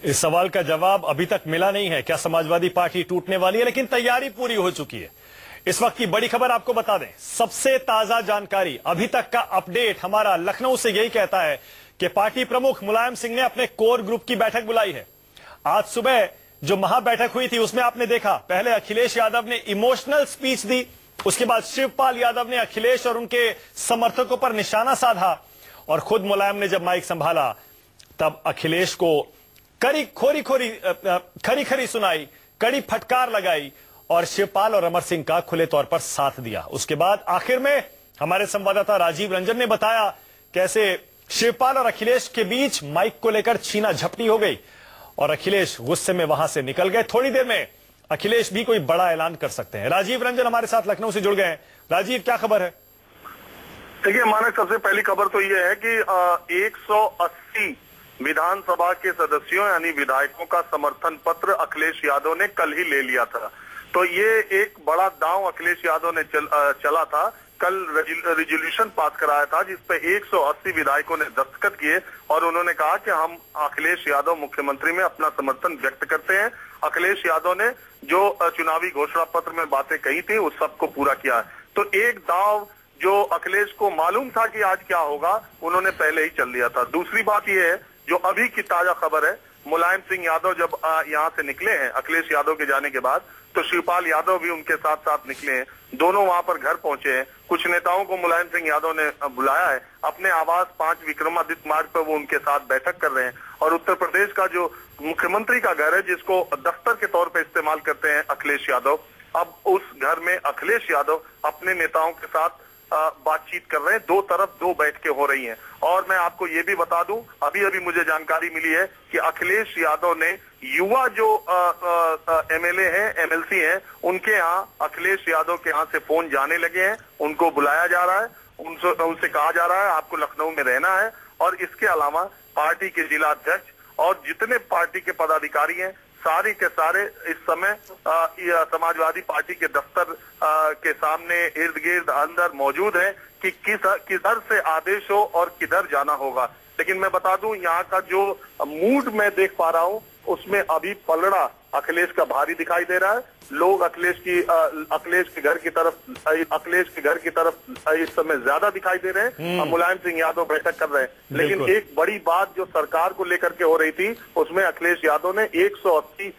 इस सवाल का जवाब अभी तक मिला नहीं है, क्या समाजवादी पार्टी टूटने वाली है, लेकिन तैयारी पूरी हो चुकी है। इस वक्त की बड़ी खबर आपको बता दें, सबसे ताजा जानकारी, अभी तक का अपडेट हमारा लखनऊ से यही कहता है कि पार्टी प्रमुख मुलायम सिंह ने अपने कोर ग्रुप की बैठक बुलाई है। आज सुबह जो महाबैठक हुई थी उसमें आपने देखा, पहले अखिलेश यादव ने इमोशनल स्पीच दी, उसके बाद शिवपाल यादव ने अखिलेश और उनके समर्थकों पर निशाना साधा और खुद मुलायम ने जब माइक संभाला तब अखिलेश को खरी खरी सुनाई, कड़ी फटकार लगाई और शिवपाल और अमर सिंह का खुले तौर पर साथ दिया। उसके बाद आखिर में हमारे संवाददाता राजीव रंजन ने बताया कैसे शिवपाल और अखिलेश के बीच माइक को लेकर छीना झपटी हो गई और अखिलेश गुस्से में वहां से निकल गए। थोड़ी देर में अखिलेश भी कोई बड़ा ऐलान कर सकते हैं। राजीव रंजन हमारे साथ लखनऊ से जुड़ गए हैं। राजीव, क्या खबर है? देखिए मानक, सबसे पहली खबर तो यह है कि 180 विधानसभा के सदस्यों यानी विधायकों का समर्थन पत्र अखिलेश यादव ने कल ही ले लिया था। तो ये एक बड़ा दांव अखिलेश यादव ने चला था। कल रेजोल्यूशन पास कराया था जिसपे 180 विधायकों ने दस्तखत किए और उन्होंने कहा कि हम अखिलेश यादव मुख्यमंत्री में अपना समर्थन व्यक्त करते हैं। अखिलेश यादव ने जो चुनावी घोषणा पत्र में बातें कही थी उस सबको पूरा किया है। तो एक दांव जो अखिलेश को मालूम था कि आज क्या होगा, उन्होंने पहले ही चल दिया था। दूसरी बात यह है, जो अभी की ताजा खबर है, मुलायम सिंह यादव जब यहाँ से निकले हैं अखिलेश यादव के जाने के बाद, तो शिवपाल यादव भी उनके साथ साथ निकले हैं। दोनों वहां पर घर पहुंचे हैं। कुछ नेताओं को मुलायम सिंह यादव ने बुलाया है अपने आवास 5 विक्रमादित्य मार्ग पर, वो उनके साथ बैठक कर रहे हैं। और उत्तर प्रदेश का जो मुख्यमंत्री का घर है जिसको दफ्तर के तौर पर इस्तेमाल करते हैं अखिलेश यादव, अब उस घर में अखिलेश यादव अपने नेताओं के साथ बातचीत कर रहे हैं। दो तरफ 2 बैठकें हो रही हैं। और मैं आपको ये भी बता दूं, अभी मुझे जानकारी मिली है कि अखिलेश यादव ने युवा जो एमएलए हैं, एमएलसी हैं, उनके यहाँ अखिलेश यादव के यहाँ से फोन जाने लगे हैं। उनको बुलाया जा रहा है, उनसे कहा जा रहा है आपको लखनऊ में रहना है। और इसके अलावा पार्टी के जिला अध्यक्ष और जितने पार्टी के पदाधिकारी हैं सारे के सारे इस समय समाजवादी पार्टी के दफ्तर के सामने इर्द गिर्द अंदर मौजूद है कि किधर से आदेश हो और किधर जाना होगा। लेकिन मैं बता दूं, यहाँ का जो मूड मैं देख पा रहा हूँ उसमें अभी पलड़ा अखिलेश का भारी दिखाई दे रहा है। लोग अखिलेश के घर की तरफ इस समय ज्यादा दिखाई दे रहे हैं। मुलायम सिंह यादव बैठक कर रहे हैं। लेकिन एक बड़ी बात जो सरकार को लेकर के हो रही थी उसमें अखिलेश यादव ने 180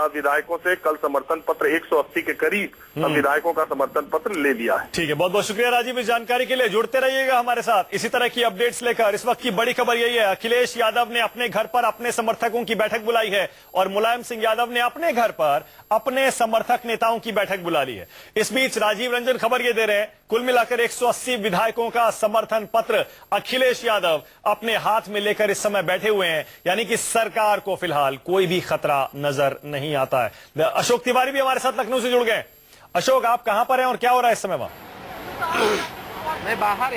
विधायकों से कल समर्थन पत्र, 180 के करीब विधायकों का समर्थन पत्र ले लिया है। ठीक है, बहुत बहुत शुक्रिया राजीव इस जानकारी के लिए। जुड़ते रहिएगा हमारे साथ इसी तरह की अपडेट्स लेकर। इस वक्त की बड़ी खबर यही है, अखिलेश यादव ने अपने घर पर अपने समर्थकों की बैठक बुलाई है और मुलायम सिंह यादव ने अपने घर पर अपने समर्थक नेताओं की बैठक बुला ली है। इस बीच राजीव रंजन खबर ये दे रहे हैं, कुल मिलाकर 180 विधायकों का समर्थन पत्र अखिलेश यादव अपने हाथ में लेकर इस समय बैठे हुए हैं। यानी कि सरकार को फिलहाल कोई भी खतरा नजर नहीं आता है। अशोक तिवारी भी हमारे साथ लखनऊ से जुड़ गए। अशोक, आप कहां पर हैं और क्या हो रहा है इस समय वहां? मैं बाहर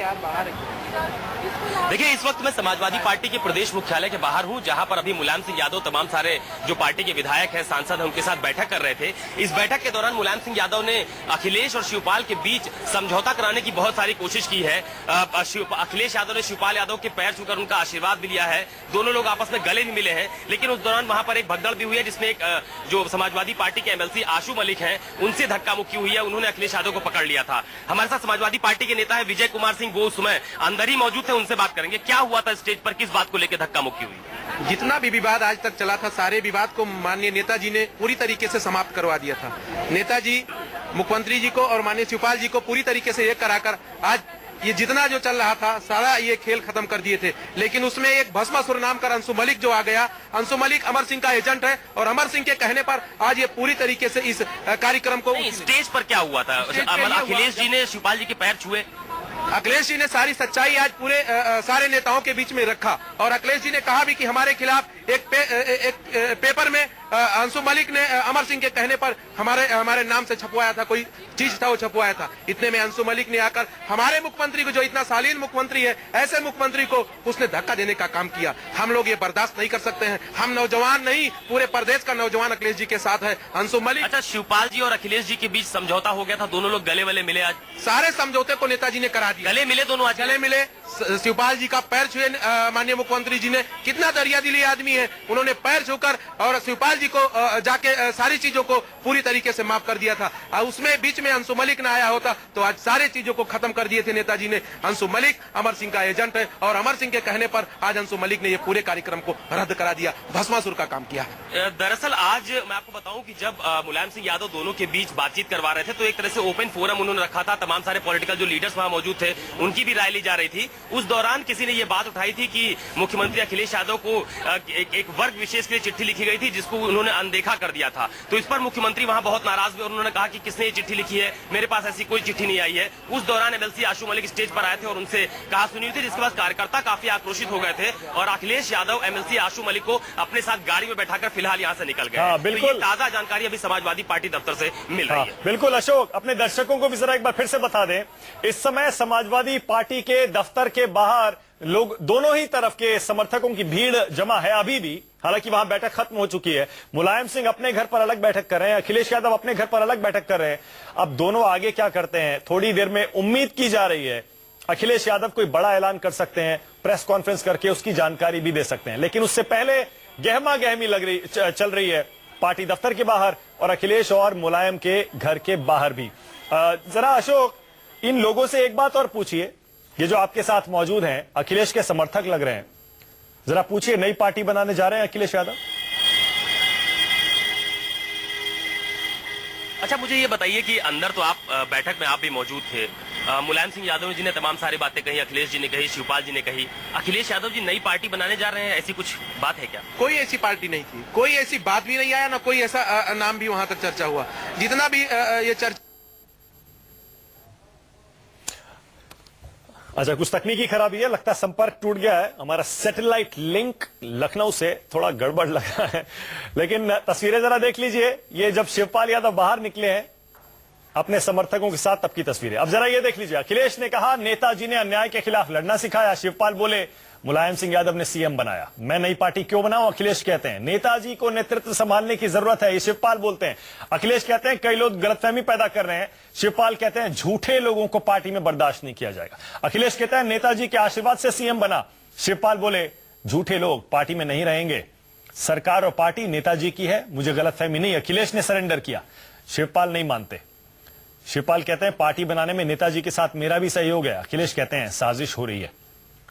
देखिए, इस वक्त मैं समाजवादी पार्टी के प्रदेश मुख्यालय के बाहर हूं, जहां पर अभी मुलायम सिंह यादव तमाम सारे जो पार्टी के विधायक हैं, सांसद हैं, उनके साथ बैठक कर रहे थे। इस बैठक के दौरान मुलायम सिंह यादव ने अखिलेश और शिवपाल के बीच समझौता कराने की बहुत सारी कोशिश की है। अखिलेश यादव ने शिवपाल यादव के पैर छूकर उनका आशीर्वाद भी लिया है। दोनों लोग आपस में गले भी मिले हैं। लेकिन उस दौरान वहां पर एक भगदड़ भी हुई है जिसमें एक जो समाजवादी पार्टी के एमएलसी आशू मलिक हैं, उनसे धक्का मुक्की हुई है। उन्होंने अखिलेश यादव को पकड़ लिया था। हमारे साथ समाजवादी पार्टी के नेता है विजय कुमार सिंह, वो उस समय अंदर ही मौजूद थे, उनसे बात करेंगे। क्या हुआ था स्टेज पर, किस बात को लेकर धक्का मुक्की हुई? जितना भी विवाद आज तक चला था, सारे विवाद को माननीय नेताजी ने पूरी तरीके से समाप्त करवा दिया था। नेताजी मुख्यमंत्री जी को और माननीय शिवपाल जी को पूरी तरीके से एक कराकर आज ये जितना जो चल रहा था सारा ये खेल खत्म कर दिए थे। लेकिन उसमें एक भस्मासुर नाम का अंशु मलिक जो आ गया, अंशु मलिक अमर सिंह का एजेंट है और अमर सिंह के कहने पर आज ये पूरी तरीके से इस कार्यक्रम को। स्टेज पर क्या हुआ था? अखिलेश जी ने शिवपाल जी के पैर छुए। अखिलेश जी ने सारी सच्चाई आज पूरे सारे नेताओं के बीच में रखा और अखिलेश जी ने कहा भी कि हमारे खिलाफ एक पेपर में अंशु मलिक ने अमर सिंह के कहने पर हमारे नाम से छपवाया था, कोई चीज था वो छपवाया था। इतने में अंशु मलिक ने आकर हमारे मुख्यमंत्री को, जो इतना शालीन मुख्यमंत्री है, ऐसे मुख्यमंत्री को उसने धक्का देने का काम किया। हम लोग ये बर्दाश्त नहीं कर सकते हैं। हम नौजवान नहीं, पूरे प्रदेश का नौजवान अखिलेश जी के साथ है। अंशु मलिक। अच्छा, शिवपाल जी और अखिलेश जी के बीच समझौता हो गया था, दोनों लोग गले वले मिले आज? सारे समझौते को नेताजी ने करा दिया। गले मिले दोनों आज? गले मिले, शिवपाल जी का पैर छुए माननीय मुख्यमंत्री जी ने। कितना दरिया दिली आदमी है, उन्होंने पैर छूकर और शिवपाल जी को जाके सारी चीजों को पूरी तरीके से माफ कर दिया था। उसमें बीच में अंशु मलिक न आया होता तो आज सारी चीजों को खत्म कर दिए थे नेताजी ने। अंशु मलिक अमर सिंह का एजेंट है और अमर सिंह के कहने पर आज अंशु मलिक ने ये पूरे कार्यक्रम को रद्द करा दिया, भस्मासुर का काम किया। दरअसल आज मैं आपको बताऊं कि जब मुलायम सिंह यादव दोनों के बीच बातचीत करवा रहे थे तो एक तरह से ओपन फोरम उन्होंने रखा था, तमाम सारे पॉलिटिकल जो लीडर्स वहां मौजूद थे उनकी भी राय ली जा रही थी। उस दौरान किसी ने ये बात उठाई थी कि मुख्यमंत्री अखिलेश यादव को एक वर्ग विशेष के लिए चिट्ठी लिखी गई थी जिसको उन्होंने अनदेखा कर दिया था। तो इस पर मुख्यमंत्री वहां बहुत नाराज हुए और उन्होंने कहा कि किसने ये चिट्ठी लिखी है, मेरे पास ऐसी कोई चिट्ठी नहीं आई है। उस दौरान एमएलसी आशू मलिक स्टेज पर आए थे और उनसे कहा सुनी हुई थी, जिसके बाद कार्यकर्ता काफी आक्रोशित हो गए थे और अखिलेश यादव एमएलसी आशू मलिक को अपने साथ गाड़ी में बैठाकर फिलहाल यहाँ से निकल गए। बिल्कुल। तो ये ताजा जानकारी अभी समाजवादी पार्टी दफ्तर से मिल रही है। बिल्कुल अशोक, अपने दर्शकों को भी जरा एक बार फिर से बता दें, इस समय समाजवादी पार्टी के दफ्तर के बाहर लोग, दोनों ही तरफ के समर्थकों की भीड़ जमा है अभी भी। हालांकि वहां बैठक खत्म हो चुकी है। मुलायम सिंह अपने घर पर अलग बैठक कर रहे हैं, अखिलेश यादव अपने घर पर अलग बैठक कर रहे हैं। अब दोनों आगे क्या करते हैं, थोड़ी देर में उम्मीद की जा रही है अखिलेश यादव कोई बड़ा ऐलान कर सकते हैं, प्रेस कॉन्फ्रेंस करके उसकी जानकारी भी दे सकते हैं। लेकिन उससे पहले गहमा गहमी चल रही है पार्टी दफ्तर के बाहर और अखिलेश और मुलायम के घर के बाहर भी। जरा अशोक, इन लोगों से एक बात और पूछिए, ये जो आपके साथ मौजूद हैं अखिलेश के समर्थक लग रहे हैं, जरा पूछिए नई पार्टी बनाने जा रहे हैं अखिलेश यादव? अच्छा, मुझे ये बताइए कि अंदर तो आप बैठक में आप भी मौजूद थे, मुलायम सिंह यादव जी ने तमाम सारी बातें कही, अखिलेश जी ने कही, शिवपाल जी ने कही। अखिलेश यादव जी नई पार्टी बनाने जा रहे हैं, ऐसी कुछ बात है क्या? कोई ऐसी पार्टी नहीं थी, कोई ऐसी बात भी नहीं आया, ना कोई ऐसा नाम भी वहां तक चर्चा हुआ। जितना भी ये चर्चा। अच्छा, कुछ तकनीकी खराबी है, लगता है संपर्क टूट गया है। हमारा सैटेलाइट लिंक लखनऊ से थोड़ा गड़बड़ लग रहा है। लेकिन तस्वीरें जरा देख लीजिए, ये जब शिवपाल यादव बाहर निकले हैं अपने समर्थकों के साथ, तब की तस्वीरें। अब जरा ये देख लीजिए, अखिलेश ने कहा नेताजी ने अन्याय के खिलाफ लड़ना सिखाया। शिवपाल बोले मुलायम सिंह यादव ने सीएम बनाया, मैं नई पार्टी क्यों बनाऊं? अखिलेश कहते हैं नेताजी को नेतृत्व संभालने की जरूरत है, ये शिवपाल बोलते हैं। अखिलेश कहते हैं कई लोग गलतफहमी पैदा कर रहे हैं। शिवपाल कहते हैं झूठे लोगों को पार्टी में बर्दाश्त नहीं किया जाएगा। अखिलेश कहते हैं नेताजी के आशीर्वाद से सीएम बना। शिवपाल बोले झूठे लोग पार्टी में नहीं रहेंगे, सरकार और पार्टी नेताजी की है, मुझे गलतफहमी नहीं, अखिलेश ने सरेंडर किया। शिवपाल नहीं मानते। शिवपाल कहते हैं पार्टी बनाने में नेताजी के साथ मेरा भी सहयोग है। अखिलेश कहते हैं साजिश हो रही है।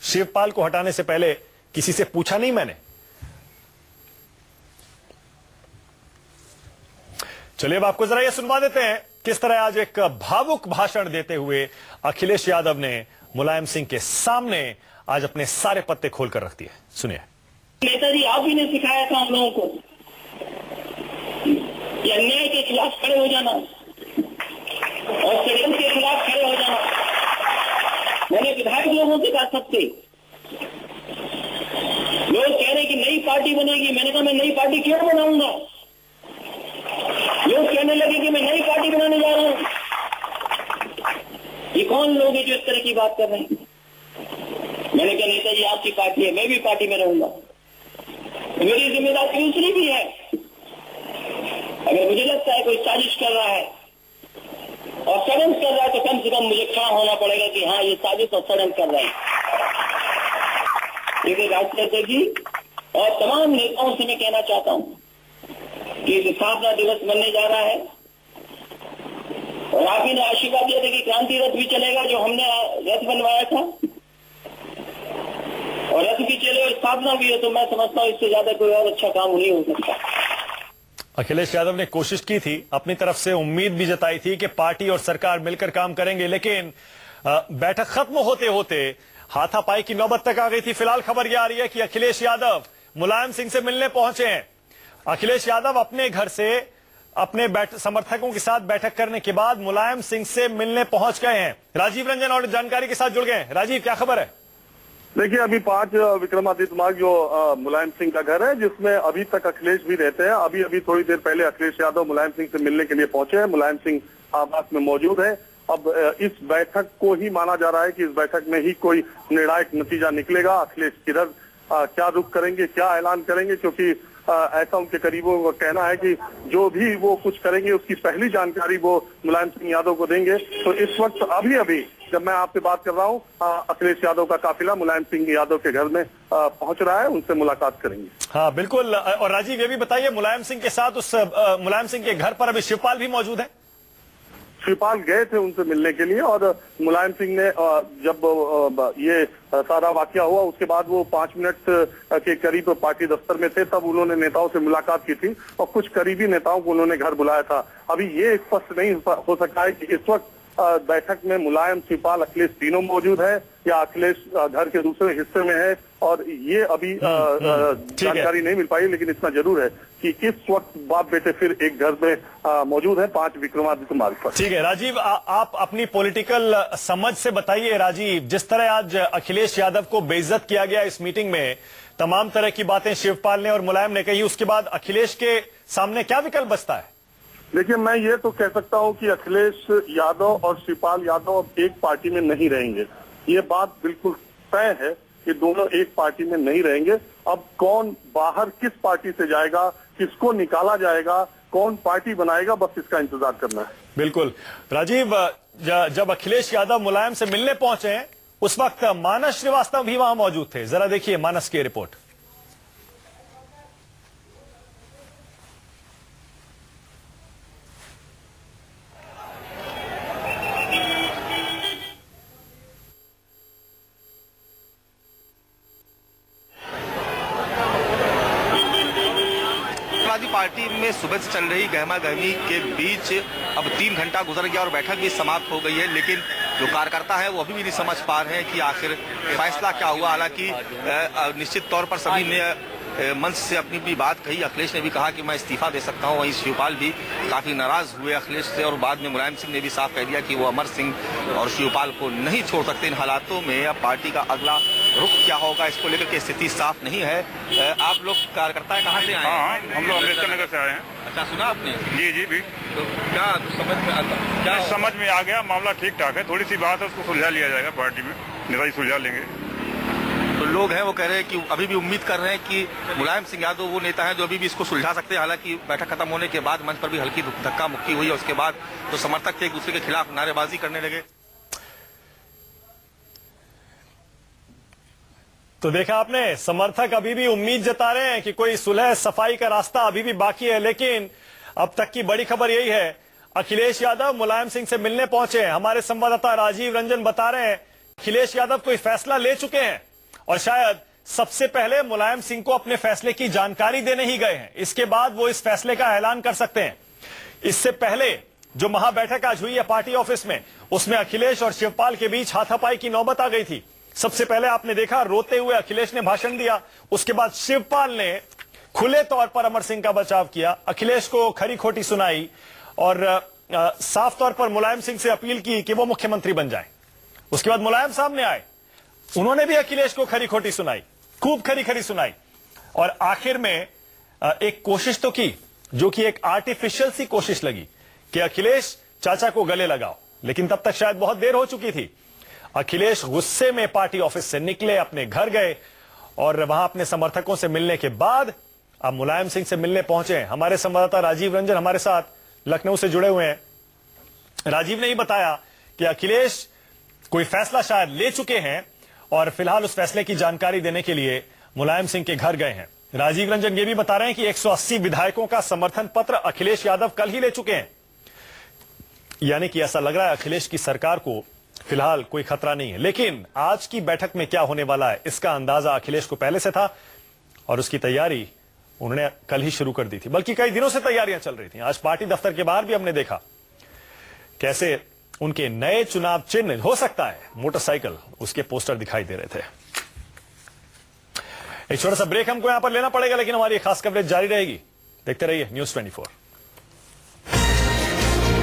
शिवपाल को हटाने से पहले किसी से पूछा नहीं मैंने। चलिए अब आपको जरा यह सुनवा देते हैं किस तरह आज एक भावुक भाषण देते हुए अखिलेश यादव ने मुलायम सिंह के सामने आज अपने सारे पत्ते खोलकर रख दिए। सुनिए। नेताजी आप ही ने सिखाया था हम लोगों को कि अन्याय के खिलाफ खड़े हो जाना और षड्यंत्र के खिलाफ खड़े हो जाना। मैंने विधायक लोगों से कहा, सबसे लोग कह रहे कि नई पार्टी बनेगी, मैंने कहा मैं नई पार्टी क्यों बनाऊंगा? लोग कहने लगे कि मैं नई पार्टी बनाने जा रहा हूं। ये कौन लोग हैं जो इस तरह की बात कर रहे हैं? मैंने कहा नेताजी आपकी पार्टी है, मैं भी पार्टी में रहूंगा, मेरी जिम्मेदारी दूसरी भी है। अगर मुझे लगता है कोई साजिश कर रहा है और षड्यंत्र कर रहा है तो कम से कम मुझे खड़ा होना पड़ेगा कि हाँ ये साजिश और षड्यंत्र कर रहे हैं। लेकिन राजनीति जी और तमाम नेताओं से मैं कहना चाहता हूं कि स्थापना दिवस बनने जा रहा है और आप ही ने आशीर्वाद दिया था कि क्रांति रथ भी चलेगा, जो हमने रथ बनवाया था, और रथ भी चले और स्थापना भी है, तो मैं समझता हूं इससे ज्यादा कोई और अच्छा काम नहीं हो सकता। अखिलेश यादव ने कोशिश की थी, अपनी तरफ से उम्मीद भी जताई थी कि पार्टी और सरकार मिलकर काम करेंगे, लेकिन बैठक खत्म होते होते हाथापाई की नौबत तक आ गई थी। फिलहाल खबर यह आ रही है कि अखिलेश यादव मुलायम सिंह से मिलने पहुंचे हैं। अखिलेश यादव अपने घर से अपने समर्थकों के साथ बैठक करने के बाद मुलायम सिंह से मिलने पहुंच गए हैं। राजीव रंजन और जानकारी के साथ जुड़ गए हैं। राजीव, क्या खबर है? देखिए, अभी 5 विक्रमादित्य मार्ग जो मुलायम सिंह का घर है, जिसमें अभी तक अखिलेश भी रहते हैं। अभी अभी थोड़ी देर पहले अखिलेश यादव मुलायम सिंह से मिलने के लिए पहुंचे हैं। मुलायम सिंह आवास में मौजूद है। अब इस बैठक को ही माना जा रहा है कि इस बैठक में ही कोई निर्णायक नतीजा निकलेगा। अखिलेश किधर क्या रुख करेंगे, क्या ऐलान करेंगे, क्योंकि ऐसा उनके करीबों का कहना है कि जो भी वो कुछ करेंगे उसकी पहली जानकारी वो मुलायम सिंह यादव को देंगे। तो इस वक्त अभी जब मैं आपसे बात कर रहा हूँ, अखिलेश यादव का काफिला मुलायम सिंह यादव के घर में पहुंच रहा है। उनसे मुलाकात करेंगे। हाँ बिल्कुल। और राजीव, ये भी बताइए, मुलायम सिंह के साथ उस मुलायम सिंह के घर पर अभी शिवपाल भी मौजूद है? शिवपाल गए थे उनसे मिलने के लिए, और मुलायम सिंह ने जब ये सारा वाकया हुआ उसके बाद वो 5 मिनट के करीब पार्टी दफ्तर में थे, तब उन्होंने नेताओं से मुलाकात की थी और कुछ करीबी नेताओं को उन्होंने घर बुलाया था। अभी ये स्पष्ट नहीं हो सकता है कि इस वक्त बैठक में मुलायम, शिवपाल, अखिलेश तीनों मौजूद है या अखिलेश घर के दूसरे हिस्से में है, और ये अभी जानकारी नहीं मिल पाई। लेकिन इतना जरूर है कि इस वक्त बाप बेटे फिर एक घर में मौजूद है 5 विक्रमादित्य मार्ग पर। ठीक है राजीव, आप अपनी पॉलिटिकल समझ से बताइए। राजीव, जिस तरह आज अखिलेश यादव को बेइज्जत किया गया इस मीटिंग में, तमाम तरह की बातें शिवपाल ने और मुलायम ने कही, उसके बाद अखिलेश के सामने क्या विकल्प बचता है? देखिए, मैं ये तो कह सकता हूं कि अखिलेश यादव और शिवपाल यादव अब एक पार्टी में नहीं रहेंगे। ये बात बिल्कुल तय है कि दोनों एक पार्टी में नहीं रहेंगे। अब कौन बाहर किस पार्टी से जाएगा, किसको निकाला जाएगा, कौन पार्टी बनाएगा, बस इसका इंतजार करना है। बिल्कुल राजीव, जब अखिलेश यादव मुलायम से मिलने पहुंचे हैं उस वक्त मानस श्रीवास्तव भी वहां मौजूद थे। जरा देखिए मानस की रिपोर्ट। पार्टी में सुबह से चल रही गहमा गहमी के बीच अब 3 घंटा गुजर गया और बैठक भी समाप्त हो गई है, लेकिन जो कार्यकर्ता है वो अभी भी नहीं समझ पा रहे हैं कि आखिर फैसला क्या हुआ। हालांकि निश्चित तौर पर सभी ने मंच से अपनी भी बात कही। अखिलेश ने भी कहा कि मैं इस्तीफा दे सकता हूं। वहीं शिवपाल भी काफी नाराज हुए अखिलेश से, और बाद में मुलायम सिंह ने भी साफ कह दिया कि वो अमर सिंह और शिवपाल को नहीं छोड़ सकते। इन हालातों में अब पार्टी का अगला रुख क्या होगा, इसको लेकर के स्थिति साफ नहीं है। आप लोग कार्यकर्ता कहाँ से आए हैं? हाँ, हम लोग अम्बेडकर नगर से आए हैं। अच्छा, सुना आपने? जी भी। तो क्या समझ में आता? क्या समझ में आ गया, मामला ठीक ठाक है। थोड़ी सी बात है, उसको सुलझा लिया जाएगा पार्टी में, नेताजी सुलझा लेंगे। तो लोग हैं वो कह रहे हैं कि अभी भी उम्मीद कर रहे हैं कि मुलायम सिंह यादव वो नेता हैं जो अभी भी इसको सुलझा सकते हैं। हालांकि बैठक खत्म होने के बाद मंच पर भी हल्की धक्का मुक्की हुई है। उसके बाद तो समर्थक थे एक दूसरे के खिलाफ नारेबाजी करने लगे। तो देखा आपने, समर्थक अभी भी उम्मीद जता रहे हैं कि कोई सुलह सफाई का रास्ता अभी भी बाकी है। लेकिन अब तक की बड़ी खबर यही है, अखिलेश यादव मुलायम सिंह से मिलने पहुंचे हैं। हमारे संवाददाता राजीव रंजन बता रहे हैं अखिलेश यादव कोई फैसला ले चुके हैं और शायद सबसे पहले मुलायम सिंह को अपने फैसले की जानकारी देने ही गए हैं। इसके बाद वो इस फैसले का ऐलान कर सकते हैं। इससे पहले जो महाबैठक आज हुई है पार्टी ऑफिस में, उसमें अखिलेश और शिवपाल के बीच हाथापाई की नौबत आ गई थी। सबसे पहले आपने देखा रोते हुए अखिलेश ने भाषण दिया, उसके बाद शिवपाल ने खुले तौर पर अमर सिंह का बचाव किया, अखिलेश को खरी खोटी सुनाई और साफ तौर पर मुलायम सिंह से अपील की कि वो मुख्यमंत्री बन जाए। उसके बाद मुलायम सामने आए, उन्होंने भी अखिलेश को खरी खोटी सुनाई, खूब खरी खरी सुनाई, और आखिर में एक कोशिश तो की जो कि एक आर्टिफिशियल सी कोशिश लगी कि अखिलेश चाचा को गले लगाओ, लेकिन तब तक शायद बहुत देर हो चुकी थी। अखिलेश गुस्से में पार्टी ऑफिस से निकले, अपने घर गए और वहां अपने समर्थकों से मिलने के बाद अब मुलायम सिंह से मिलने पहुंचे हैं। हमारे संवाददाता राजीव रंजन हमारे साथ लखनऊ से जुड़े हुए हैं। राजीव ने ही बताया कि अखिलेश कोई फैसला शायद ले चुके हैं और फिलहाल उस फैसले की जानकारी देने के लिए मुलायम सिंह के घर गए हैं। राजीव रंजन ये भी बता रहे हैं कि 180 विधायकों का समर्थन पत्र अखिलेश यादव कल ही ले चुके हैं। यानी कि ऐसा लग रहा है अखिलेश की सरकार को फिलहाल कोई खतरा नहीं है। लेकिन आज की बैठक में क्या होने वाला है, इसका अंदाजा अखिलेश को पहले से था और उसकी तैयारी उन्होंने कल ही शुरू कर दी थी, बल्कि कई दिनों से तैयारियां चल रही थी। आज पार्टी दफ्तर के बाहर भी हमने देखा कैसे उनके नए चुनाव चिन्ह, हो सकता है मोटरसाइकिल, उसके पोस्टर दिखाई दे रहे थे। एक छोटा सा ब्रेक हमको यहां पर लेना पड़ेगा, लेकिन हमारी खास कवरेज जारी रहेगी। देखते रहिए न्यूज़ 24।